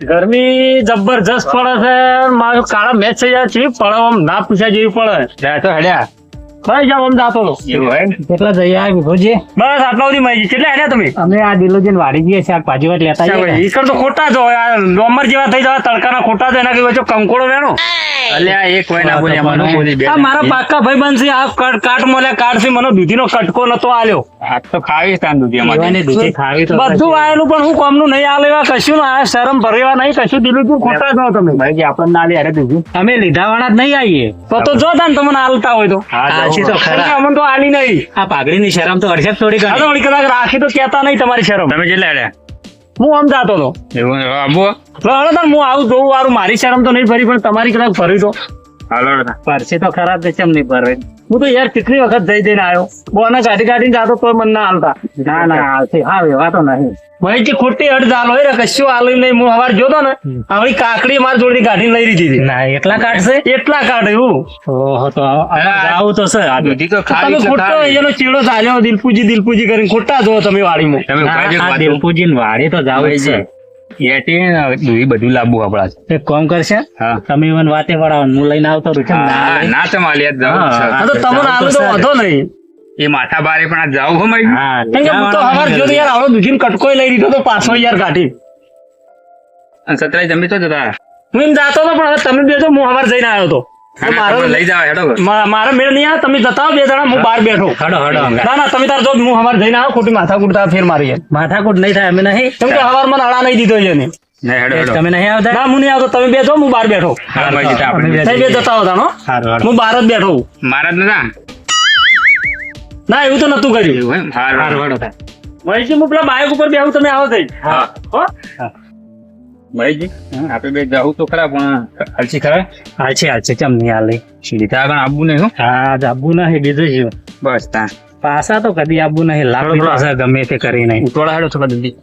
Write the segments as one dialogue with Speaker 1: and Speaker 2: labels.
Speaker 1: ગરમી જબરજસ્ત પડે છે મારું કાળા મેચ થઈ જાય છે પડે આમ ના પૂછ્યા જેવી પડે
Speaker 2: તો હેડ્યા
Speaker 1: ભાઈ જાવ આમ જાતો લો
Speaker 3: કેટલા જઈ આવ્યા વિભોજી?
Speaker 1: બસ આટલા સુધી માહિતી કેટલા હેડ્યા તમે
Speaker 3: અમે આ દિલોજીને વાડી જઈએ શાકભાજી વાત લેતા જઈએ.
Speaker 1: ઈકર તો ખોટા જ હોય આ ડોમર જેવા થઈ જવા તડકાના ખોટા જ એના કઈ વચ્ચે કંકોડો વેણો
Speaker 2: અલ્યા એક કોઈ ના બોલે એમાં ન બોલી બે
Speaker 1: આ મારા પાક્કા ભાઈ બનશે આ કાટ મોલ્યા કાઢશે મને દૂધીનો કટકો નતો આલ્યો
Speaker 2: આ તો ખાવી તાન દૂધી અમારે
Speaker 3: એવાની દૂધી ખાવી તો
Speaker 1: બધું આયેલું પણ હું કોમનું નહીં આલે એવા કશું ના આ શરમ ભરેવા નહીં કશું દીધું તું ખોટા જ ન તમે
Speaker 2: ભાઈ આપણને ના લે અરે દૂધી
Speaker 3: અમે લીધા વાળા જ નહીં આવીએ
Speaker 1: તો જો તાન તમને આલતા હોય તો
Speaker 3: આછી તો ખરા.
Speaker 1: અમને તો આલી નહીં
Speaker 3: આ પાઘડીની શરમ તો અડસેક થોડી
Speaker 1: આ
Speaker 3: ગણી.
Speaker 1: તો વળી કદાચ રાખી તો કહેતા નહીં તમારી શરમ
Speaker 2: તમે કેટલા હેડ્યા
Speaker 1: હું આમ જાતો હતો
Speaker 2: એવું આબુ
Speaker 1: હાલો તાન હું આવું જોઉં વારું મારી શરમ તો નહીં ફરી પણ તમારી કદાચ ફરી તો
Speaker 2: હાલો
Speaker 3: પરસી તો ખરાબ છે, ચમ નહીં પરવે.
Speaker 1: હું તો યાર કેટલી વખત જઈ જઈને આવ્યો બોને કાઢી કાઢીને જાતો તો મને ના હાલતા
Speaker 3: ના ના આવશે હા એવા તો નહીં.
Speaker 1: ભાઈ જે ખોટી અડ ચાલો હોય ને કશું આલું નહીં હું સવાર જોતો ને આવડી કાકડી મારી જોડે કાઢીને લઈ લીધી હતી
Speaker 3: ના એટલા કાઢશે
Speaker 1: એટલા કાઢ એવું
Speaker 3: ઓહો તો આવું તો છે
Speaker 2: આ દૂધી તો
Speaker 1: તમે
Speaker 2: ખાવી છે
Speaker 1: ખોટો
Speaker 2: ખાવી.
Speaker 1: એનો ચીડો ચાલ્યો દિલપુજી કરીને ખોટા જો તમે વાડીમાં
Speaker 2: તમે ઉભા રહ્યો, વાતો.
Speaker 3: દિલપુજી વાડી તો જાવ જ છે.
Speaker 2: એટી ને દૂધી બધું લાવવું આપડા
Speaker 3: એક કામ કરશે
Speaker 2: હા
Speaker 3: તમે મને વાતે વળાવો હું લઈને આવતો રહું છું. ના લઈને.
Speaker 2: ના તમારે યાદ જાવ
Speaker 3: હા.
Speaker 1: આ તો તમને આલો તો વાંધો નહીં
Speaker 2: એ માથા બારે પણ આ જાવ હો મારી
Speaker 3: હા,
Speaker 1: કેમ કે હું તો સવાર જોતો યાર આવડો દૂધીને કટકોય લઈ લીધો તો પાછો યાર કાઢી
Speaker 2: અને સતરાય તમે તો જતા
Speaker 1: હું એમ જાતો હતો પણ હવે તમે બેઠો હું સવાર જઈને આવ્યો હતો તો મારો
Speaker 2: લઈ જાવ હેડો
Speaker 1: મારા મેળ નહીં આવે તમે જતા હો બે જણા હું બહાર બેઠો
Speaker 3: હડો હડો હંગાત.
Speaker 1: ના ના તમે તાર જો હું સવાર જઈને આવ્યો ખોટી માથા કુટતા ફેર મારી
Speaker 3: માથાકૂટ નહીં થાય અમે નહીં.
Speaker 1: કેમ કે સવાર મને અડા નહીં દીધો એને
Speaker 2: ના હેડો હેડો
Speaker 3: તમે નહીં આવતા?
Speaker 1: ના હું નહીં આવતો તમે બેઠો હું બહાર બેઠો
Speaker 2: હા ભાઈ જીતા આપણે
Speaker 1: નહીં બે જતા હતા નો
Speaker 3: સારું હારું.
Speaker 1: હું બહાર જ બેઠો છું.
Speaker 2: મારા જ નતા
Speaker 1: ના એવું તો નતું કર્યું
Speaker 2: એવું એમ
Speaker 3: સારું
Speaker 2: હારું
Speaker 3: હારું થાય.
Speaker 1: મહેશજી હું પેલા બાઇક ઉપર બેહું તમે આવો થઈ
Speaker 2: હા
Speaker 1: હો
Speaker 2: ભાઈજી આપણે બે જાવું તો ખરા પણ હલસી ખરા
Speaker 3: હાલશે ચમ નહીં હાલે.
Speaker 2: લીધા આગળ આવવું નહીં હો
Speaker 3: હા જ આબુ નહીં બીજું શું.
Speaker 2: બસ તા
Speaker 3: પાછા તો કદી આબુ નહીં લાભ પાછા ગમે તે કરી નહીં.
Speaker 2: ઉતોડા હેડો થોડા જલ્દી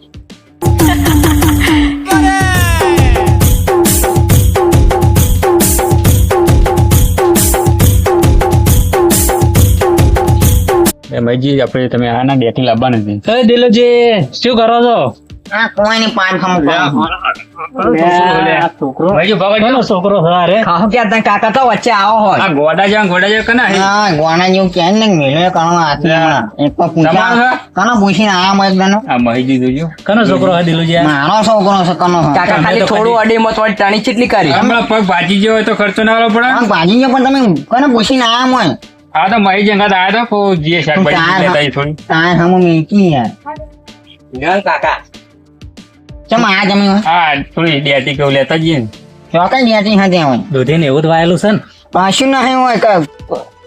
Speaker 2: ભાઈજી આપણે તમે આના બેઠી લાવવા નથી
Speaker 3: એ દિલોજી શું કરો છો?
Speaker 4: આ કોઈની પાન ખમું
Speaker 3: છોકરો
Speaker 2: ભાઈજી ભગત
Speaker 3: કોનો છોકરો છે આ રે?
Speaker 4: કહો કે તને કાકા તો વચ્ચે આવો હોય
Speaker 2: આ ગોડા જેવા કના હે
Speaker 4: હા ગોણા જેવું કે ને મેળવે કણો હાથી હમણાં એક તો પૂછ્યા
Speaker 2: તમારો
Speaker 4: કનો પૂછીને આયા મત બનો
Speaker 2: આ મહીજી જોજો
Speaker 3: કોનો છોકરો છે દિલોજી આ?
Speaker 4: મારો છોકરો છે કનો
Speaker 3: કાકા ખાલી થોડું
Speaker 4: અડીમાં થોડી ટાણી ચેટલી કરી
Speaker 2: હમણાં પગ ભાજી ગયો હોય તો ખર્ચો ના આવવો પડે
Speaker 4: ભાજી ગયો પણ તમે કને પૂછીને આયા મોય
Speaker 2: આ તો મહી જંગા આયા તો જે શાકભાજી લેતા આઈ થોડી
Speaker 4: તાય હમ મેકી યાર કાકા ચમ આ જમી હોય
Speaker 2: હા થોડી ડેટી કેવું લેતા જઈએ ને
Speaker 4: ચોકન જ્યાંથી હા હોય
Speaker 3: દૂધી ને એવું જ વાયેલું છે ને.
Speaker 4: પાછું નહીં હોય કે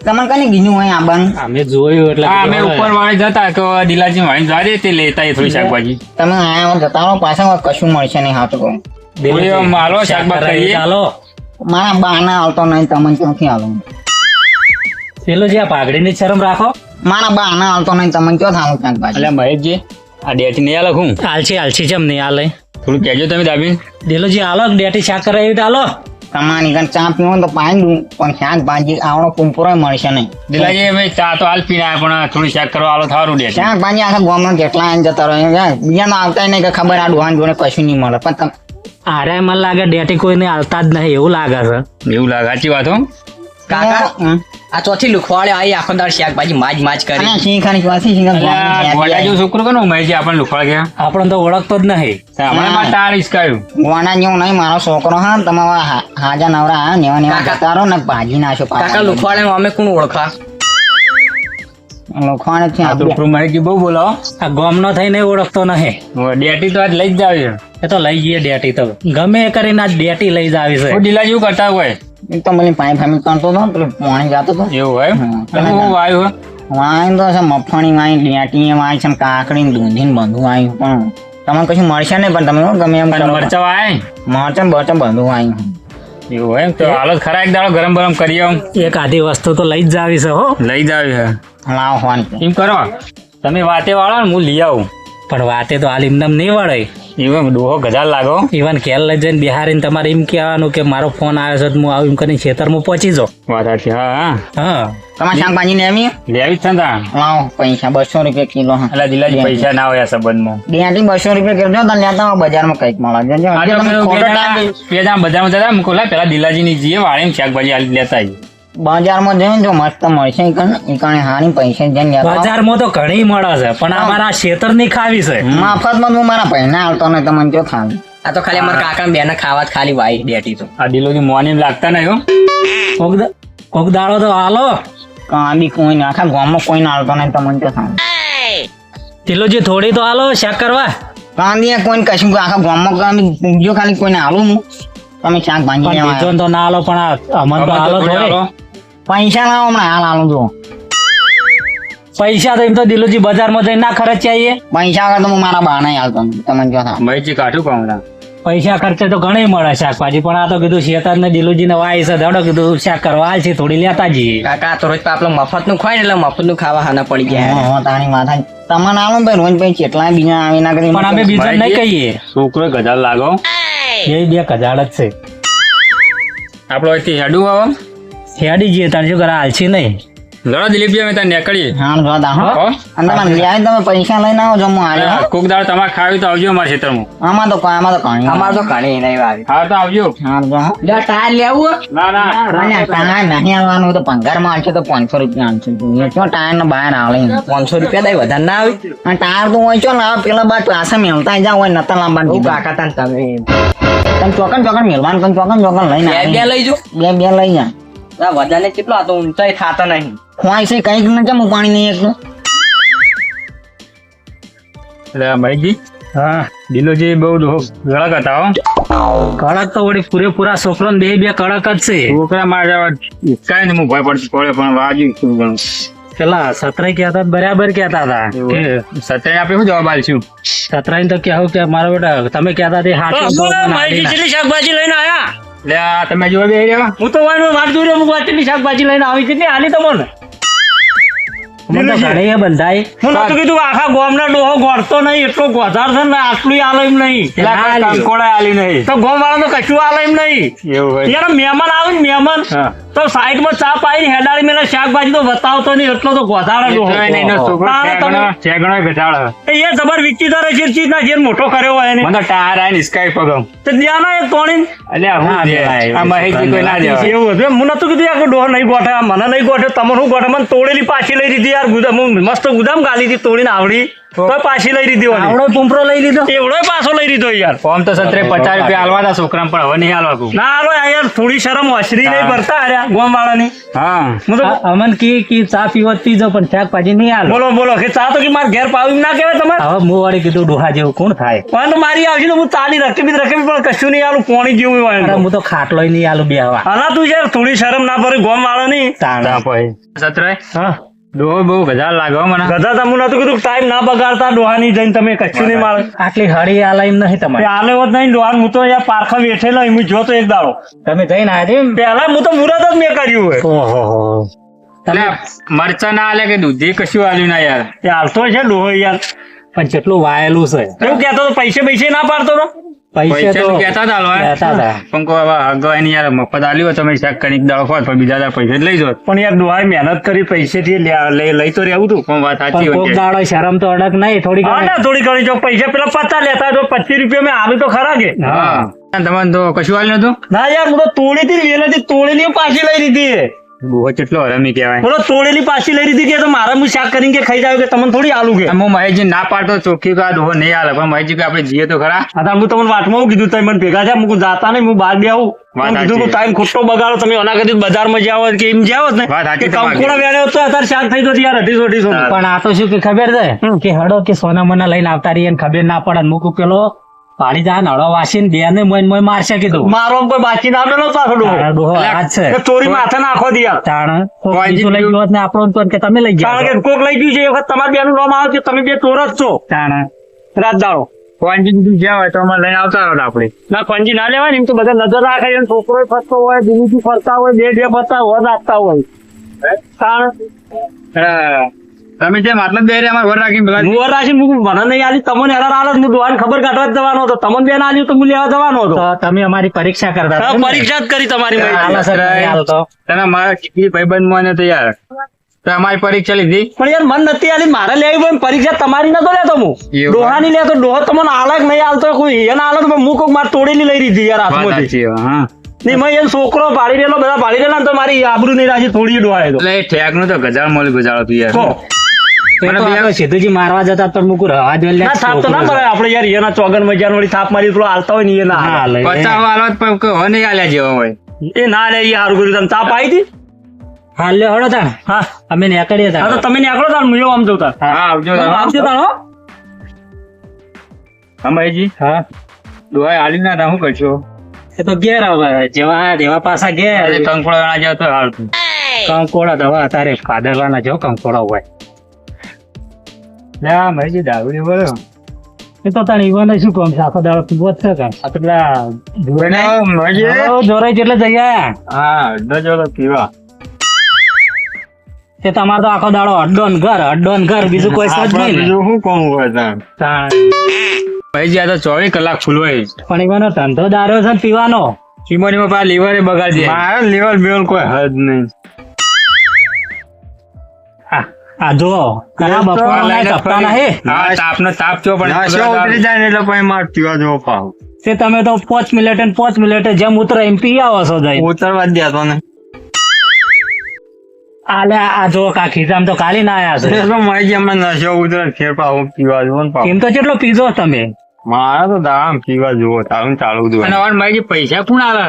Speaker 4: તમને કને કીધું હોય આબાનું
Speaker 3: અમે જોયું એટલે
Speaker 2: હા અમે
Speaker 3: કીધું
Speaker 2: ઉપર વાળી જતા તો દિલાજી વાળી જવા દે તે લેતા આઈ થોડી શાકભાજી
Speaker 4: તમે આયા હોય જતા રહો પાછા કશું મળશે નહીં હાથ કહો
Speaker 3: દિલોજી,
Speaker 2: થોડી માલો શાકભાજી
Speaker 3: શાક
Speaker 2: કરીએ.
Speaker 3: ચાલો
Speaker 4: મારા બાના આવતો નહીં તમને ક્યાંથી આલો
Speaker 3: દિલોજી આ પાઘડીની જ શરમ રાખો.
Speaker 4: મારા બાના આવતો નહીં તમને ક્યાં થાવું શાકભાજી
Speaker 2: એટલે મહેશજી આ ડેટી નહીં લખું
Speaker 3: આલસી ચમ નહીં હાલે.
Speaker 2: થોડું કહેજો તમે દાબી
Speaker 3: દિલોજી હાલો ડેટી શાક કરાવી હાલો.
Speaker 4: તમારી ઘર ચા પીવો તો પાણી દઉં પણ શાકભાજી આવડો કુંપરો મળશે નહીં
Speaker 2: દિલાજી ભાઈ ચા તો હાલ પીને આયા પણ થોડું શાક કરવા આલો થારું ડેટી
Speaker 4: શાકભાજી આખા ગામમાં કેટલા આઈને જતા રહે બીજા તો આવતા નહીં કે ખબર આ ડોહાન જોડે કશું નહીં મળે પણ
Speaker 3: અરે મને લાગે ડેટી કોઈને હાલતા જ નહીં એવું લાગે છે.
Speaker 2: એવું લાગે સાચી વાત હો
Speaker 4: કાકા
Speaker 5: આ ચોથી લુખવાડે આવી આખો દાડ શાકભાજી માજ કરી
Speaker 4: શીખાની વાસી
Speaker 2: અલ્યા, ગોડા જેવું છોકરું કોનું મહેશજી આપણને લુખવા ગયા
Speaker 3: આપણને તો ઓળખતો જ નહીં.
Speaker 2: હમણાં માં તાર હિસકાયું
Speaker 4: ગોણા જેવું નહીં મારો છોકરો હા તમે હાજા નવરા હા નેવા નેવા
Speaker 5: કાકા.
Speaker 4: જતા રહો ને ભાજી નાખો
Speaker 5: કાકા લુખવાડે અમે કોણ ઓળખા
Speaker 4: લોખવાડે છે
Speaker 2: આ
Speaker 4: આપણે.
Speaker 2: છોકરું મહેશજી બહુ બોલો
Speaker 3: આ ગોમનો થઈને ઓળખતો નહીં.
Speaker 2: ડેટી તો આજ લઈ જ જાવ
Speaker 3: એ તો લઈ જઈએ ડેટી તો ગમે એ કરીને આ ડેટી લઈ જ આવી છે.
Speaker 2: દિલાજી એવું કરતા હોય
Speaker 4: એક તો મને પાણી ફામી કરતો હતો પેલું પાણી જાતો હતો
Speaker 2: એવું હોય
Speaker 4: હા.
Speaker 2: અને હું વાયું
Speaker 4: વાઈન તો છે મફણી વાઈ ડેટી વાઈ છે કાકડી દૂધી ને બધું આવ્યું પણ તમને કશું મળશે નહીં પણ તમે ગમે એમ
Speaker 2: અને
Speaker 4: કરો
Speaker 2: મરચા વાય
Speaker 4: મરચા બરચા બધું આવ્યું
Speaker 2: એવું હોય તો હાલો ખરા એક દાડો ગરમ ગરમ કરી આવું
Speaker 3: એક આધી વસ્તુ તો લઈ જ આવી છે હો.
Speaker 2: લઈ જાવ હે
Speaker 4: લાવ હોવાની
Speaker 2: એમ કરો તમે વાતે વાળો ને હું લઈ આવું
Speaker 3: પણ વાતે તો હાલ એમને નહીં વળે.
Speaker 2: એવું ડોહો ગજાલ લાગો.
Speaker 3: ઇવન ખેલ લઈ જઈને બિહારીને તમારે એમ કહેવાનું કે મારો ફોન આવ્યો છે તો હું આવું એમ કરીને ખેતરમાં પહોંચી જાઉં.
Speaker 2: વાત સાચી. હા
Speaker 3: હા
Speaker 4: તમારે શાકભાજી લેવી
Speaker 2: લેવી જ છે ને તાણ.
Speaker 4: લાવો પૈસા 200 રૂપિયા કિલો હા
Speaker 2: એટલે દિલાજી પૈસા ના હોય આ સંબંધમાં.
Speaker 4: ડેટી 200 રૂપિયા કિલો જો તને લેતા આવો બજારમાં કંઈક મળે જો
Speaker 2: આ તો
Speaker 4: તમે ખોટો ટાઈમ
Speaker 2: પેલા બજારમાં જતા મૂકો લા પેલા દિલાજીની જીએ વાળીને શાકભાજી આલી લેતા આવીએ.
Speaker 4: બજારમાં જઈને જો મસ્ત મળશે ઈ કારણે હારી પૈસા જઈને લેતા આવો.
Speaker 3: બજારમાં તો ઘણી મળે છે પણ અમારા ખેતરની ખાવી છે.
Speaker 4: મફતમાં હું મારા પૈસા હાલતો નહીં તમને જો ખાવી
Speaker 5: આ તો ખાલી અમારા કાકા બેન ખાવા જ ખાલી વાઈ ડેટી તો
Speaker 2: આ દિલોજી મોની લાગતા નહીં હો.
Speaker 3: કોક દાડો તો હાલો
Speaker 4: કાંદી કોઈ નહીં આખા ગામમાં કોઈ ના હાલતો નહીં તમને જો ખાવી
Speaker 3: તિલોજી થોડી તો હાલો શાક કરવા.
Speaker 4: કાંદી કોઈ કશું આખા ગામમાં કાંદી જો ખાલી કોઈને હાલું હું તમે શાકભાજી
Speaker 3: પણ
Speaker 4: લેવા
Speaker 3: બીજો તો ના હાલો પણ અમન તો હાલો થોડી.
Speaker 4: પૈસા લાવો હમણાં હાલ હાલું જો
Speaker 3: પૈસા તો એમ તો દિલોજી બજારમાં જઈને ના ખર્ચાઈએ.
Speaker 4: પૈસા આગળ તો હું મારા બા નહીં હાલતો તમને જો થાવ
Speaker 2: ભાઈજી કાઠું પાઉંડા.
Speaker 3: પૈસા ખર્ચે તો ઘણી મળે શાકભાજી પણ આ તો કીધું શેતર ને દિલુજી ને વાય છે ધડો કીધું શાક કરવા હાલ છે થોડી લેતા જઈએ.
Speaker 5: કાકા તો રોજ આપણે મફત નું ખવાય ને એટલે મફત નું ખાવા હાના પડી ગયા
Speaker 4: તારી માથા તમને આલો ને ભાઈ રોજ ભાઈ કેટલા બીજા આવી ના કરી
Speaker 3: પણ અમે બીજા નહીં કહીએ
Speaker 2: છોકરો ગજાલ લાગો.
Speaker 3: બે કજાડ જ છે.
Speaker 2: આપડે અહીંથી હેડું આવો.
Speaker 3: હેડી જઈએ તાર શું કરે હાલશી નહીં.
Speaker 2: લડો દિલીપજી અમે ત્યાં નીકળીએ.
Speaker 4: હા જોતા
Speaker 2: હો?
Speaker 4: હો અને તમારે લે તમે પૈસા લઈને આવો જો હું આવ્યો
Speaker 2: કોક દાડો તમારે ખાવી તો આવજો અમારા ખેતરમાં.
Speaker 4: આમાં તો કાણી
Speaker 5: અમારે તો ઘણી નહીં આવી
Speaker 2: હા તો આવજો.
Speaker 4: હા જો હો.
Speaker 5: ટાયર લેવું
Speaker 2: ના ના
Speaker 4: અને ટાયર નહીં આવવાનું તો 15 માં આવશે તો 500 રૂપિયા આવશે એ તો ટાયર ને બહાર આવે
Speaker 5: 500 રૂપિયા દઈ વધારે ના આવી
Speaker 4: અને ટાયર તો હોય છો ને પેલા બાદ પાછા મેલતા જાવ હોય નતા લાંબા
Speaker 5: કાકા તને તમે
Speaker 4: તમે ચોકન મેલવાન ચોકન લઈને
Speaker 5: બે
Speaker 4: આવી
Speaker 5: લઈ જો
Speaker 4: બે લઈ જા
Speaker 5: વધારે કેટલો આ તો ઊંચાઈ થતો નહીં
Speaker 4: ખવાય છે કઈક ને કેમ પાણી નહીં એકલું
Speaker 2: એટલે ભાઈજી
Speaker 3: હા
Speaker 2: દિલોજી બહુ ગળક હતા હો.
Speaker 3: કડક તો વળી પૂરેપૂરા છોકરો ને બે કડક જ છે.
Speaker 2: છોકરા મારે કઈ નહીં હું ભય પડે પણ વાજુ શું ગણું.
Speaker 3: પેલા સતરાઈ કહેતા બરાબર કહેતા હતા કે
Speaker 2: સત્ય આપણે શું જવાબ આલશું.
Speaker 3: સતરાઈ તો કેવું કે મારા બેટા તમે કહેતા તે હાચું શાકભાજી લઈને આયા.
Speaker 2: એટલે આ તમે જોવા બે રહ્યા.
Speaker 3: હું તો વાટ જોઈ રહ્યો વાટલી શાકભાજી લઈને આવી છે આલી તમને મને તો ઘણી બંધાય. હું નતું કીધું આખા ગામના ડોહો ગોળતો નહીં એટલો ગોધાર છે ને આટલું આલે એમ નહીં
Speaker 2: પેલા કોઈ કંકોડા આલી નહીં.
Speaker 3: તો ગામ વાળા તો કશું આલે એમ નહીં.
Speaker 2: એવું હોય.
Speaker 3: યાર મહેમાન આવે ને મહેમાન
Speaker 2: હા.
Speaker 3: તો સાઈડ માં ચા પાઈ હેડાડી મેલે શાકભાજી તો બતાવતો નહીં એટલો તો ગોધાર
Speaker 2: એ તો એને એનો છોકરો શેગણો બેઠાડો.
Speaker 3: એ જબર વિચિત્ર છે ચીજ ના જે મોટો કર્યો હોય એને
Speaker 2: મને તો ટાયર આવીને સ્કાય પગમ.
Speaker 3: તો ત્યાં ના એ તોડી
Speaker 2: એટલે હું દે. આ મહેશજી કોઈ ના દેવાય.
Speaker 3: એવું હતું હું નતું કીધું આખો ડોહો નહીં ગોઠે મને નહીં ગોઠે તમને શું ગોઠે મને તોડેલી પાછી લઈ લીધી યાર ગુદામ મસ્ત ગુદામ ગાલી હતી તોડીને આવડી તો પાછી લઈ લીધી આવડો પુંપરો લઈ લીધો એવડો પાછો લઈ લીધો યાર.
Speaker 2: ફોર્મ તો 50 રૂપિયા આલવા હતા છોકરા પણ હવે નહીં આલવા.
Speaker 3: ના હાલો યાર થોડી શરમ ઓછરી નહીં ભરતા અરે ગોમ વાળાની.
Speaker 2: હા
Speaker 3: હું તો અમન કી ચા પીવો પીજો પણ શાકભાજી નહીં આલો. બોલો કે ચા તો કે માર ઘેર પાવી ના કહેવાય તમારે. હવે હું વાળી કીધું ડોહા જેવું કોણ થાય પણ તો મારી આવશે તો હું તાલી રકમી પણ કશું નહીં આલું પોણી જેવું હોય હું તો ખાટલો નહીં આલું બે હવા. હા તું યાર થોડી શરમ ના પડે ગોમ વાળાની.
Speaker 2: સત્રાય
Speaker 3: હા
Speaker 2: ડોહો બહુ ગજાલ લાગે મને.
Speaker 3: ગધા તમે નતું કીધું ટાઈમ ના બગાડતા ડોહાની જઈને તમે કશું નહીં મારે આટલી હળી આલા એમ નહીં તમારે આલે હોત નહીં ડોહા હું તો યાર પારખા બેઠેલો એમ જોતો એક દાડો તમે જઈને આજે પહેલા હું તો મુરત જ મેં કર્યું હોય. ઓહો
Speaker 2: એટલે મરચા ના આલે કે દૂધી કશું આલ્યું ના યાર.
Speaker 3: એ હાલતો છે ડોહો યાર પણ કેટલું વાયેલું છે એવું કહેતો તો પૈસે ના પાડતો તો
Speaker 2: પૈસા તો કહેતા હતા આલવા. પણ કોઈ હવે અગાઉ એની યાર મફત આલ્યું હોય તમે શાક કણીક દાળો ખોટ પણ બીજા દાડા પૈસા જ લઈ જાઓ.
Speaker 3: પણ યાર ડોહાએ મહેનત કરી પૈસેથી લઈ તો રહેવું તું
Speaker 2: પણ વાત સાચી
Speaker 3: કોક
Speaker 2: હોય.
Speaker 3: દાડો શરમ તો અડક નહીં થોડી ઘણી જો પૈસા પેલા 50 લેતા તો 25 રૂપિયા મેં આલું તો ખરા કે
Speaker 2: હા તમને તો કશું આલ્યું નતું.
Speaker 3: ના યાર હું તો તોડી હતી વેલાથી તોડેલી પાછી લઈ લીધી.
Speaker 2: ડોહો કેટલો હરામી કહેવાય.
Speaker 3: બોલો તોડેલી પાછી લઈ લીધી કે તો મારા હું શાક કરીને કે ખાઈ જાવ કે તમને થોડી આલુ કે
Speaker 2: હું મહેશજી ના પાડતો ચોખ્ખી આ ડોહો નહીં આલે પણ મહેશજી કે આપણે જઈએ તો ખરા.
Speaker 3: હા હું તમને વાતમાં કીધું તમે મને ભેગા થયા હું જાતા નહીં હું બહાર બે આવું
Speaker 2: વાત
Speaker 3: કીધું
Speaker 2: સાચી.
Speaker 3: ટાઈમ ખોટો બગાડો તમે ઓના કદી બજારમાં જાઓ કે એમ જાઓ ને
Speaker 2: વાત સાચી
Speaker 3: કે
Speaker 2: તમારી.
Speaker 3: કંકોડા વેણ્યો તો અત્યારે શાક થઈ ગયો યાર 250 પણ આ તો શું કે ખબર છે કે હડો કે સોના મના લઈને આવતા રહીએ ખબર ના પડે મૂકું પેલો પાડી જા નળો વાસીને બે ને મોય મારશે કીધું મારો કોઈ બાકી ના મેલો પાછો ડોહો આજ છે ચોરી માથે નાખો દિયા તાણ કોક બીજું લઈ ગયો ને આપણો તો કે તમે લઈ જાઓ કારણ કે કોક લઈ ગયું છે એ વખત તમારે બેનું નામ આવે કે તમે બે ચોર જ છો તાણ રાત દાડો
Speaker 2: કોંજી જ્યાં હોય તો અમે લઈને આવતા રહો આપણે.
Speaker 3: ના કોંજી ના લેવાય ને એમ તો બધા નજર રાખે છે છોકરો ફરતો હોય બીજું ફરતા હોય બે ફરતા હોય નાખતા હોય તાણ
Speaker 2: તમે જેમ આટલા જ બેરે અમારે વર રાખીને પેલા
Speaker 3: મુવર રાશિ મને નહીં આલી, તમને હેરાન આલો, હું ડોહાને ખબર કાઢવા જ જવાનો હતો, તમને બેન આલ્યું તો હું લેવા જવાનો હતો.
Speaker 6: તો તમે અમારી પરીક્ષા કરતા હતા
Speaker 3: હા,
Speaker 6: એમ ને?
Speaker 3: પરીક્ષા જ કરી તમારી મેં.
Speaker 6: હાલો સર, નહીં હાલતો.
Speaker 2: તને મારા કેટલી ભાઈબંધ મને તો યાર તો અમારી પરીક્ષા લીધી
Speaker 3: પણ યાર મન નથી આલી, મારે લેવી પણ પરીક્ષા તમારી નતો લેતો હું.
Speaker 2: એવું?
Speaker 3: ડોહાની લેતો, ડોહો તમને આલક નહીં આલતો, કોઈ એને આલો તો હું કોક માર તોડેલી લઈ લીધી યાર
Speaker 2: વાત
Speaker 3: હાથમાંથી.
Speaker 2: સાચી, હા
Speaker 3: નહીં મેં એમ છોકરો પાડી રહેલો, બધા પાડી રહેલા ને તો મારી આબરૂ નહીં રાખી, થોડી ડોહાએ તો.
Speaker 2: એટલે એ ઠેક નું તો ગજાળ મોલ ગજાળ હતું યાર
Speaker 3: કહો.
Speaker 6: તો એ તો આપણે સીધુજી મારવા જતા તો મૂકું રવા દો લે.
Speaker 3: ના થાપ તો ના પડે આપણે યાર, એના ચોગન મજાન વળી થાપ મારી પેલો હાલતા હોય ને એ ના
Speaker 6: હા,
Speaker 3: હાલે.
Speaker 6: લે.
Speaker 2: પચાવ હાલત પણ કોઈ હો નહીં આલ્યા જેવો હોય
Speaker 3: એ ના લે, એ હારું કર્યું. તમે તાપ આવી હતી?
Speaker 6: હાલ લે હળો તાણ.
Speaker 3: હા
Speaker 6: અમે નીકળીએ
Speaker 3: હા, તો
Speaker 6: તાણ.
Speaker 3: તમે નીકળો તાર, હું આમ જઉં તાર.
Speaker 2: હા આવજો
Speaker 3: આવજો તાર, હો.
Speaker 2: હમાઈજી
Speaker 6: હા,
Speaker 2: દોહાઈ આલી ના તા શું કરશો
Speaker 6: એ તો ઘેર હવે જેવા આયા તેવા પાછા ઘેર.
Speaker 2: અરે કંકોડો ના જાવ તો હાલતું
Speaker 6: કંકોડા દવા તારે ભાદરવાના જો કંકોડા હોય.
Speaker 2: લે આ માઈજી દારૂ બોલો
Speaker 6: એ તો તાણ ઈવોને શું કામ છે, આખો દાડો પીવો જ છે કાં? આ તો પેલા હો, જોરાઈ જેટલે જઈ આયા.
Speaker 2: હા અડધો જોડો પીવા
Speaker 6: તે તમારે તો આખો દાડો અડ્ડો ને ઘર બીજું કોઈ છે જ નહીં ને.
Speaker 2: શું કોમ હોય તાણ
Speaker 6: તાણ.
Speaker 2: ભાઈજી આ તો 24 કલાક ફૂલ હોય
Speaker 6: પણ ઈવોનો ધંધો દાર્યો છે ને પીવાનો.
Speaker 2: ચીમોનીમાં પા લીવરે બગાડી દે મારા લીવર બેલ કોઈ હદ નહીં
Speaker 6: આ જો કયા બપોરના સપ્તાહના હે
Speaker 2: હા તાપનો તાપ છો પણ ઉતરી જાય ને એટલે પછી માર પીવા જેવો પાવ
Speaker 6: તે તમે તો 5 મિનિટે ને 5 મિનિટે જેમ ઉતરે એમ પી આવો છો જઈ.
Speaker 2: ઉતરવા જ દેતો ને
Speaker 6: આલે આ જો કાકી આમ તો કાલી ના આયા છે.
Speaker 2: તો મારી જેમ નશો ઉતરે ફેર પાવ પીવા જેવો ને પાવ
Speaker 6: એમ તો કેટલો પીધો તમે?
Speaker 2: મારા તો દામ પીવા જેવો તારું ચાલુ દો અને હવે મારી પૈસા કોણ આવે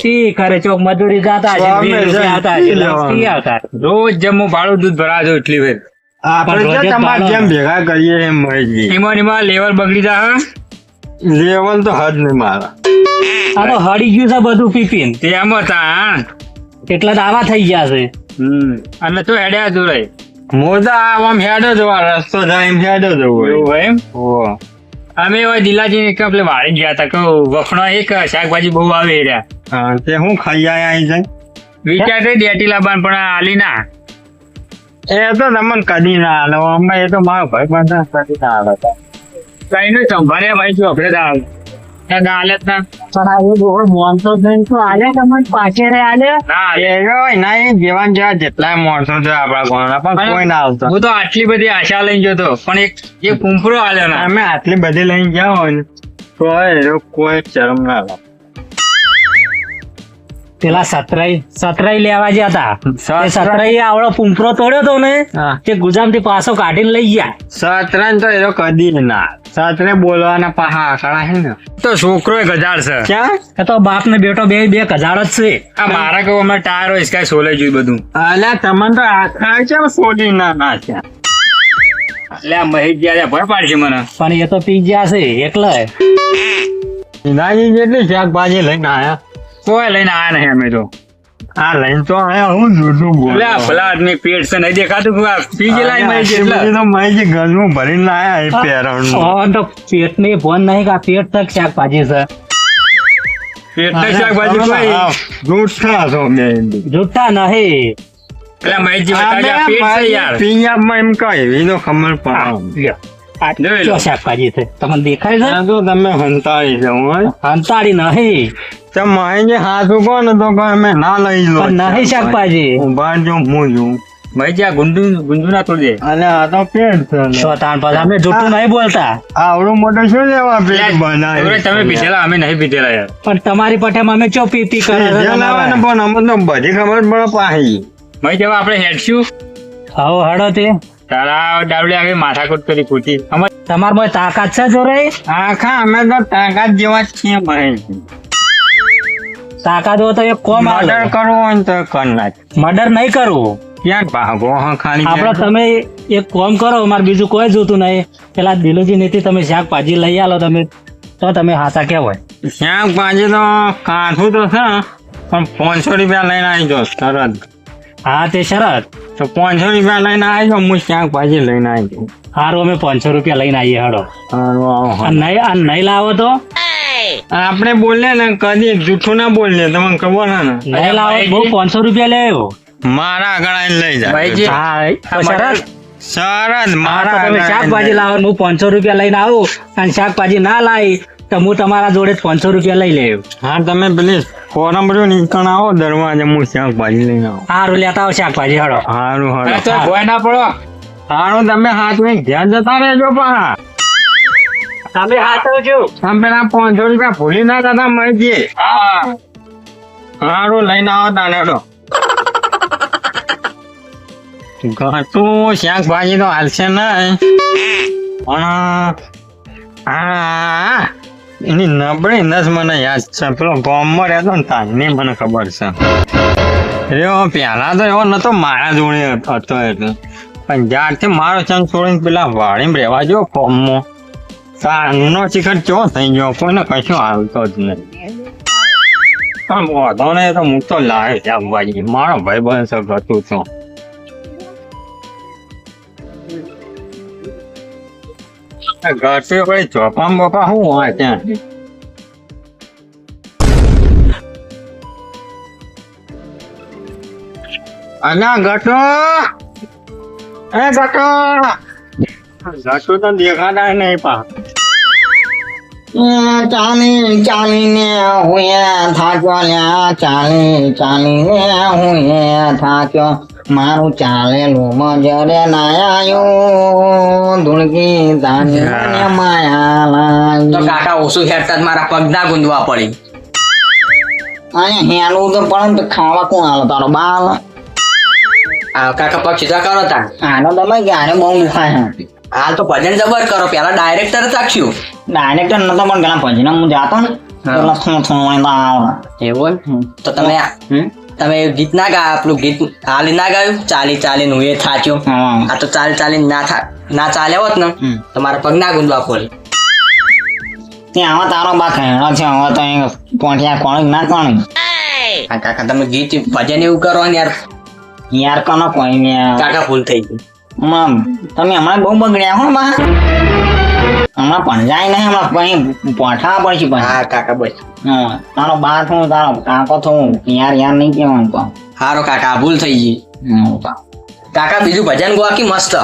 Speaker 6: શી કરે ચોક મજૂરી જાતા છે, 20 રૂપિયા આવતા છે, પી આવતા.
Speaker 2: રોજ જેમ હું ભાડું દૂધ ભરા દઉં એટલી વાર
Speaker 6: પણ રોજે
Speaker 2: તમારે
Speaker 6: ભાડો
Speaker 2: જેમ ભેગા કરીએ એમ મળી એમાં લેવલ બગડી જાય લેવલ તો હદ નહીં મારા
Speaker 6: આ તો હળી ગયું છે બધું પીપીને,
Speaker 2: તે એમ હતા
Speaker 6: એટલા તો આવા થઈ ગયા છે.
Speaker 2: અને તો હેડ્યા જોડે મોજા આમ હેડો જવા રસ્તો જાય એમ હેડો જવો એવું એમ અમે હવે દિલાજી ને પેલે વાળી ગયા હતા કે વખણો એક શાકભાજી બહુ આવે રહ્યા તે હું ખાઈ આયા જાય વિચાર દેટી લાવવાનું પણ આલી ના એ તો તમને કદી ના આલો અમે એ તો મારો ભાઈ બંધ કદી ના આલો કઈ નું સંભાળ્યા ભાઈ જો આપણે દાલ ના
Speaker 6: પણ આ એ બહુ મોનસો થઈને તો આલ્યા તમને પાછે રે આલ્યા.
Speaker 2: ના એ જેવાન જેવા જેટલા માણસો છે આપણા ગામના પણ કોઈ ના આવતો હું તો આટલી બધી આશા લઈને જતો પણ એક કુંફરો આલ્યો ના અમે આટલી બધી લઈને ગયા હોય ને તો કોઈ શરમ ના લાગે
Speaker 6: પેલા સતરાઈ લેવા ગયા હતા, તે સતરાઈ આવડો પૂંપરો તોડ્યો તો ને તે ગુજામ થી પાછો કાઢીને લઈ ગયા.
Speaker 2: સતરન તો એ કદી ના સતરે બોલવાના પાહા આકડા હે ને તો છોકરો ગજાડ છે ક્યાં
Speaker 6: એ તો બાપ ને બેટો બે કજાડ જ છે.
Speaker 2: આ મારા કહું અમારે ટાયર હોય કઈ સોલે જોયું બધું અલ્યા તમને તો આખા છે સોલી ના નાખ્યા અલ્યા મહેશ ગયા ભર પાડશે મને
Speaker 6: પણ એ તો પી ગયા છે એકલા.
Speaker 2: નાની જેટલી શાકભાજી લઈને આયા કોઈ લઈને આયા નહીં અમે તો આ લઈને તો આયા હું જૂઠું બોલ ભલા આદમી પેટ છે નહીં દેખાતું કે આ પી ગયેલા મહેશ એટલે તો મહેશ ગંજનું ભરીને આયા એ પેરણ
Speaker 6: તો પેટ ને ભોન નહીં કે આ પેટ તક શાકભાજી છે.
Speaker 2: પેટ તક શાકભાજી કોઈ જૂઠા છો મેં
Speaker 6: જૂઠા નહીં.
Speaker 2: એટલે મહેશજી બતાવ્યા પેટ છે યાર પિંજાબમાં એમ કહે એનો ખબર પડે
Speaker 6: આ કયો શાકભાજી છે તમને દેખાય છે?
Speaker 2: તો તમે હંતાળી જાઉં
Speaker 6: હંતાડી નહીં
Speaker 2: તો મહેશજી હાથ ઉગો ને તો અમે ના લઈ લો
Speaker 6: પણ નહીં શાકભાજી.
Speaker 2: ઉભા જો હું જોઉં મહેશજી આ ગુંજુ ના તોડી દે અને આ તો પેટ છે
Speaker 6: શોતાન પર અમે જૂઠું નહીં બોલતા.
Speaker 2: આવડું મોટું શું લેવા પેટ બનાવે તમે પીધેલા અમે નહીં પીધેલા યાર
Speaker 6: પણ તમારી પઠેમાં અમે ચો પી પી કરે છે તમારે.
Speaker 2: પણ અમને તો બધી ખબર પડે પાહી ભાઈ જેવા આપણે હેડશું
Speaker 6: આવો હડો તે
Speaker 2: તારા ડાવડે આવી માથાકૂટ કરી ખોટી
Speaker 6: તમાર મોય તાકાત છે જોરાઈ?
Speaker 2: આખા અમે તો તાકાત જેવા જ છીએ મહેશ
Speaker 6: તાકાત હોય તો એક કોમ
Speaker 2: મર્ડર કરવો હોય ને તો કર નાખ
Speaker 6: મર્ડર નહીં કરવું
Speaker 2: ક્યાં ભાગો હા ખાલી
Speaker 6: આપડે તમે એક કોમ કરો, મારે બીજું કોઈ જોતું નહીં. પેલા દિલુજી નીતિ તમે શાકભાજી લઈ આલો તમે તો તમે હાથા કેવાય.
Speaker 2: શાકભાજી તો કાઠું તો છે પણ 500 રૂપિયા લઈને આવી જાઓ તરત
Speaker 6: હા તે શરત.
Speaker 2: તો 500 રૂપિયા લઈને આવી જાઓ હું શાકભાજી લઈને આવી જાઉં
Speaker 6: હારું અમે 500 રૂપિયા લઈને આવીએ હડો. આ નહીં લાવો તો
Speaker 2: આપણે બોલીએ ને કદી જૂઠું ના બોલીએ તમને ખબર ને
Speaker 6: નહીં લાવો બહુ 500 રૂપિયા લેવો
Speaker 2: મારા આગળ આવીને લઈ જાય
Speaker 6: હા તો શરત
Speaker 2: સરસ
Speaker 6: તમે
Speaker 2: મારા
Speaker 6: શાકભાજી લાવો ને હું 500 રૂપિયા લઈને આવું અને શાકભાજી ના લાવી તો હું તમારા જોડે 500 રૂપિયા લઈ લેવું.
Speaker 2: હા તમે પેલી ફોરમ બધું નીકળ આવો દરવાજે હું શાકભાજી લઈને આવો.
Speaker 6: સારું લેતા આવો શાકભાજી હળો.
Speaker 2: સારું
Speaker 3: અરે
Speaker 2: સારું
Speaker 3: તો ભોય ના પડો.
Speaker 2: સારું તમે હાથ માં ઘેર જતા રહેજો પા.
Speaker 6: તમે હાચવજો.
Speaker 2: તમે પેલા 500 રૂપિયા ભૂલી ના જતા મળીએ. સારું લઈને આવો તાને ઘટું શાકભાજી તો હાલશે નહીં પણ એની નબળી નસ મને યાદ છે પેલો ગામમાં રહેતો ને તાની મને ખબર છે એવો પહેલા તો એવો નતો મારા જોડે હતો એટલે પણ જ્યારથી મારો ચંદ છોડીને પેલા વાડીમાં રહેવા જો ફોર્મમાં તારનો શિખર ચો થઈ ગયો કોઈને કશું આવતો જ નહીં પણ વાંધો નહીં તો હું તો લાવે શાકભાજી મારો ભાઈ બનશે ઘટું છું ઘટે કોઈ ચોપા બોપા શું હોય ત્યાં અલા ઘટો એ ઘટો ઘટો તો દેખાતા નહીં પા
Speaker 4: ચાલીને હુંયા થાક્યો લ્યા ચાલીને હુંયા થાક્યો મારું ચાલેલું મજરે નાયાયું ધૂળકી તાની મને માયા
Speaker 5: તો
Speaker 4: લાગી
Speaker 5: કાકા ઓછું હેરતા જ મારા પગ ના ગુંદવા પડી.
Speaker 4: અહીંયા હેલું તો પણ તો ખાવા કોણ આલો તારો બાલ
Speaker 5: આ કાકા પગ સીધા કરો તા.
Speaker 4: આનો તમે ક્યારે બહુ દુખાય છે
Speaker 5: હાલ તો ભજન જબર કરો પેલા ડાયરેક્ટર ચાખ્યું.
Speaker 4: ડાયરેક્ટર નતો પણ પેલા પછી હું જાતો ને પેલા થોડું આવે
Speaker 5: એવું તો તમે ગીત ના ગા આપણું ગીત હાલી ના ગાયું ચાલી હું એ થાચ્યો. આ તો ચાલી ના ચાલ્યા હોત ને તો મારા પગ ના ગુંદવા પડે.
Speaker 4: ત્યાં હવે તારો બા ખેડો છે હવે તો પોઠિયા કોણ ના કોણ
Speaker 5: હા કાકા તમે ગીત ભજન એવું કરો ને યાર.
Speaker 4: યાર કોનો કોઈ ને
Speaker 5: કાકા ભૂલ થઈ ગઈ.
Speaker 4: તમે હમણાં બહુ બગડ્યા હો બા હમણાં પણ જાય નહીં હમણાં કઈ પોઠા પડશે પણ
Speaker 5: હા કાકા બસ
Speaker 4: તારો બા થયું તારો કાકો થયું યાર નહીં કહેવાનું તો
Speaker 5: હારો કાકા ભૂલ થઈ ગઈ. કાકા બીજું ભજન ગોવા કે મસ્ત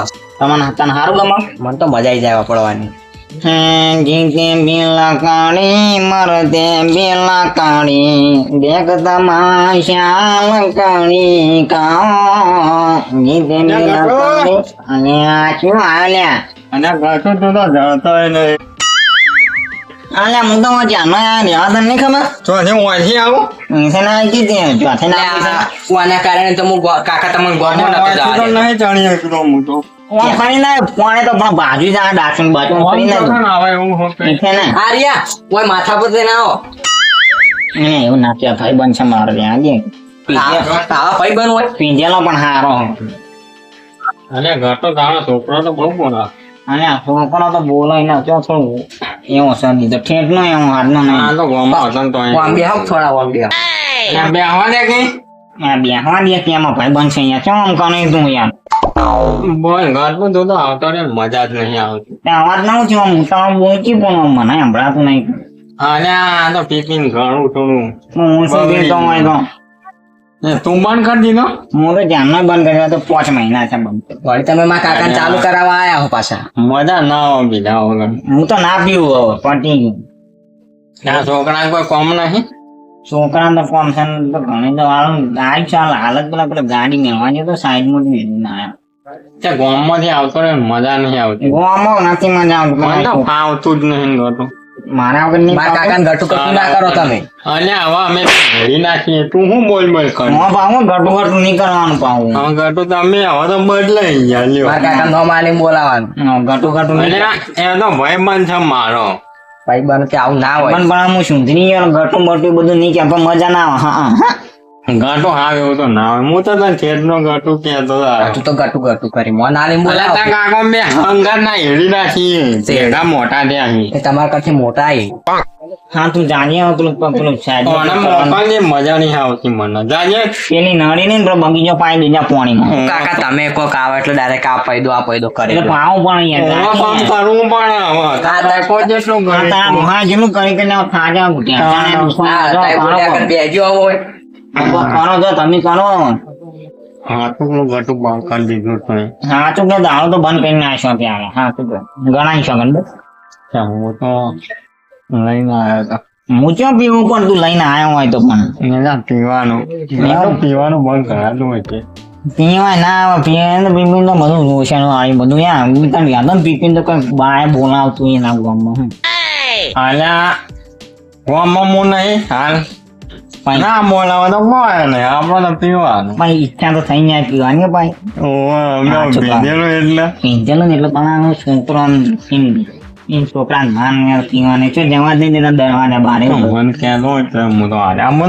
Speaker 4: તને સારું ગમે
Speaker 5: મને તો મજા આવી જાય પડવાની.
Speaker 4: જીતે બેલા કાળી મરતે બેલા કાળી દેખ તમાશાલ કાળી કાઓ જીતે બેલા કાળી અને આ શું આલ્યા
Speaker 2: અને ઘટું તું તો જતો નહીં
Speaker 4: આલ્યા હું તો જાનો યાર તને નહીં ખબર
Speaker 2: તો હું અહીંથી આવું
Speaker 4: છે ના કીધી ચોથે ના
Speaker 5: આના કારણે તો હું કાકા તમને ગોળમાં નતો જવા દેતો.
Speaker 2: નહીં જાણી શકતો હું તો
Speaker 4: ફરી ના પોણે તો પણ બાજુ જા ડાકણ બાજુ ફરી ના
Speaker 2: આવે એવું હોતે
Speaker 4: છે ને
Speaker 5: આ રહ્યા ઓય માથા પર જઈને આવો.
Speaker 4: એવું નાખ્યા ભાઈ બનશે મારે ત્યાં દે
Speaker 5: આવા ભાઈ બન હોય
Speaker 4: પીંજેલો પણ હારો
Speaker 2: અને ઘટો તારો છોકરો તો બહુ બોલા
Speaker 4: અને આ છોકરો તો બોલો એના ક્યાં થોડું એવો છે નહીં તો ઠેઠ નો એવો હાથનો
Speaker 2: આ
Speaker 4: નહીં
Speaker 2: તો ગોમાં હતો ને તો
Speaker 5: વામ બે હાવ થોડા વામ બે
Speaker 2: બે આવા દે કે
Speaker 4: આ બેહવા દે કે એમાં ભાઈ બનશે અહીંયા ચમ કને તું યાર
Speaker 2: બોલ ઘટનું તું તો આવતો ને મજા જ નહીં આવતી
Speaker 4: ત્યાં અવાજ ના ઉઠ્યો હું તો બોલતી પણ મને સંભળાતું નહીં
Speaker 2: અને આ તો પીપીન ઘણું થોડું
Speaker 4: હું શું કહેતો હોય તો
Speaker 2: તું બંધ કરી દીધો
Speaker 4: હું તો જાનનો બંધ કર્યો તો 5 મહિના છે બંધ
Speaker 5: વળી તમે માં કાકાને ચાલુ કરાવવા આયા હો પાછા.
Speaker 2: મજા ના આવે બીજા વગર
Speaker 4: હું તો ના પીવું હવે પટી ગયું
Speaker 2: આ છોકરા કોઈ કોમ નહીં
Speaker 4: છોકરા તો કોમ છે ને તો ઘણી તો હાલ ચાલ હાલત પેલા ગાડી મેળવા તો સાઈડ માં મેળવી ના
Speaker 2: તે ગામમાંથી આવતો ને મજા નહીં આવતી
Speaker 4: ગોમાં નથી મજા
Speaker 2: મને તો
Speaker 4: આવતી
Speaker 2: ફાવતું જ નહીં ગતું
Speaker 4: મારા વગર નહીં
Speaker 5: માં કાકાને ઘટું કશું ના કરો તમે.
Speaker 2: અને હવે અમે ઘડી નાખીએ તું શું બોલ બોલ કર
Speaker 4: હું પાવું ઘટું નહીં કરવાનું પાવું
Speaker 2: હવે ઘટું તમે હવે તો બદલાઈ ગયા લ્યો
Speaker 5: મારા કાકા નો માલી બોલાવાનું
Speaker 4: ઘટું
Speaker 2: અને એ તો ભાઈ બંધ છે મારો
Speaker 5: ભાઈ બન કે આવું ના હોય.
Speaker 4: પણ હું સુંદરી ઘટું બટું બધું નહીં કે પણ મજા ના આવે હા
Speaker 2: ઘાટો હાવ એવું તો ના હોય હું તો તને ખેતનો ઘાટું કહેતો
Speaker 5: તું તો ઘટું કરી મોન આલી બોલાવો.
Speaker 2: કાકો બે હંગાર ના હેડી નાખીએ તેડા મોટા ત્યાં
Speaker 5: એ તમારા કરથી મોટા એ
Speaker 4: હા તું જાણીએ હવે પેલું સાઈડ
Speaker 2: મોકલની મજા નહીં આવતી મને જાજે
Speaker 4: પેલી નળી ને પેલો બગીચો પાઈ દીધા પાણીમાં
Speaker 5: કાકા તમે કોક આવો એટલે ડાયરેક્ટ આ પૈદો કરે
Speaker 4: એટલે પાવું પણ
Speaker 2: કામ કરવું પણ હવે કાકો જેટલું ઘરે
Speaker 4: હા જેટલું કરી કરીને ખાજા
Speaker 5: બેજો હોય
Speaker 4: કરો તો તમે કરો
Speaker 2: હા તો પેલું ગટું બંધ કરી દીધું તો
Speaker 4: હા તો કે દાડો તો બંધ કરી નાખ્યો ત્યારે હા તો ગણાય છે ગણ
Speaker 2: હું તો લઈને આવ્યો હતો
Speaker 4: હું ક્યાં પીવું પણ તું લઈને આવ્યો હોય તો પણ
Speaker 2: એના પીવાનું બંધ કરાતું હોય છે
Speaker 4: પીવાય ના આવે પીને પીપીને તો બધું રોષણ વાળી બધું યાર હું તને યાદ ને પીપીને તો કોઈ બાય બોલાવતું એના ગામમાં
Speaker 2: આલ્યા ગામમાં હું નહીં હાલ ના બોલાવે તો બોલે નહીં આપણે તો પીવાનું
Speaker 4: પણ ઈચ્છા તો થઈ જાય પીવાની ભાઈ
Speaker 2: ભીંધેલું એટલે
Speaker 4: પીંચેલું ને એટલે પણ આનો છોકરો છોકરા માન પીવાને છે જવા દઈ દેતા દરવાજા બારે
Speaker 2: મને કહેતો હોય તો હું તો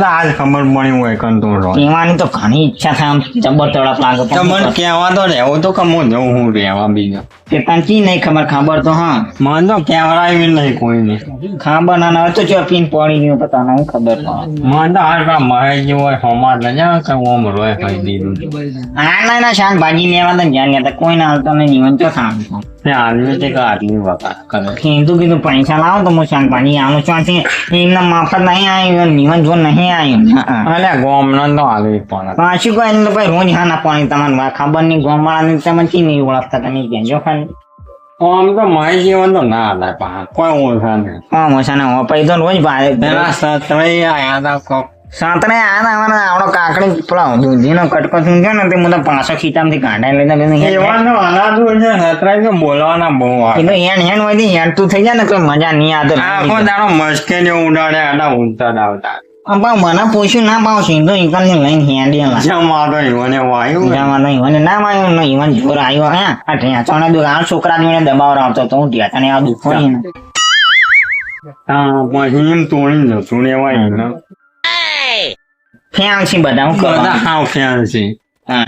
Speaker 2: આજ ખબર પડી હોય કંટ્રોલ
Speaker 4: પીવાની તો ઘણી ઈચ્છા થાય આમ જબર તડપ લાગે
Speaker 2: તો મને કહેવા તો રહેવું તો કમો જવું હું રહેવા બીજો
Speaker 4: તે તને કી નહીં ખબર તો હા
Speaker 2: મને તો કહેવડાવી નહીં કોઈને
Speaker 4: ખબર ના હવે તો જો પીન પડી ગયું તો તને હું ખબર પડે
Speaker 2: મને તો હાલ મહાઈ જેવો હોય સમાજ ને જા કે ઓમ રોય ખાઈ દીધું
Speaker 4: ના શાકભાજી લેવા તો જ્યાં લેતા કોઈ ના હાલતો નહીં જીવન તો ખાવાનું
Speaker 2: તે આદમી તે કે આટલી વખત કરે
Speaker 4: કીધું પૈસા લાવો તો હું શાકભાજી આવું ચોથી એમને મફત નહીં આવ્યું નિવન જો નહીં આવ્યું
Speaker 2: અલે ગોમનો તો આવી પણ
Speaker 4: પાછું કોઈ એમને કોઈ રોજ હા ના પાણી તમને ખબર નહીં ગોમાળાની તમે કી નહીં ઓળખતા તમે કહેજો ખાલી
Speaker 2: આમ તો મારી જીવન તો ના હતા પણ કોઈ ઓળખા નહીં
Speaker 4: હા મોસાને હો પૈ તો રોજ ભારે
Speaker 2: પેલા સત્રય આયા હતા કોક
Speaker 4: સાંતરે આ ના આવડો કાકડી પેલા દૂધીનો કટકો થયો ને તે મને પાછો ખીચામાંથી કાઢાઈ લેતા
Speaker 2: એવાનો અનાદુર છે સત્રાય તો બોલવાના બહુ આવે
Speaker 4: એટલે હેણ હોય હેણ તું થઈ જાય ને કોઈ મજા નહીં આવતો
Speaker 2: આખો દાડો મસ્કેલી ઉડાડે આડા ઊંચા આવતા
Speaker 4: મને પૂછ્યું ના પાવ સીધો ઈકલ ને લઈને હેડી
Speaker 2: જમા તો ઈવને વાયુ
Speaker 4: જમા નહીં મને ના માયું નહીં ઈવન જોર આવ્યો હે આ ઢેંચોને દુખ આ છોકરા જોઈને દબાવ આવતો તો હું ઢેંચાને આ દુખો ને
Speaker 2: હા પછી એમ તોડી જતું રેવાય ને
Speaker 4: ફેણ છે બધા હું
Speaker 2: બધા હાવ ફેર છે
Speaker 4: હા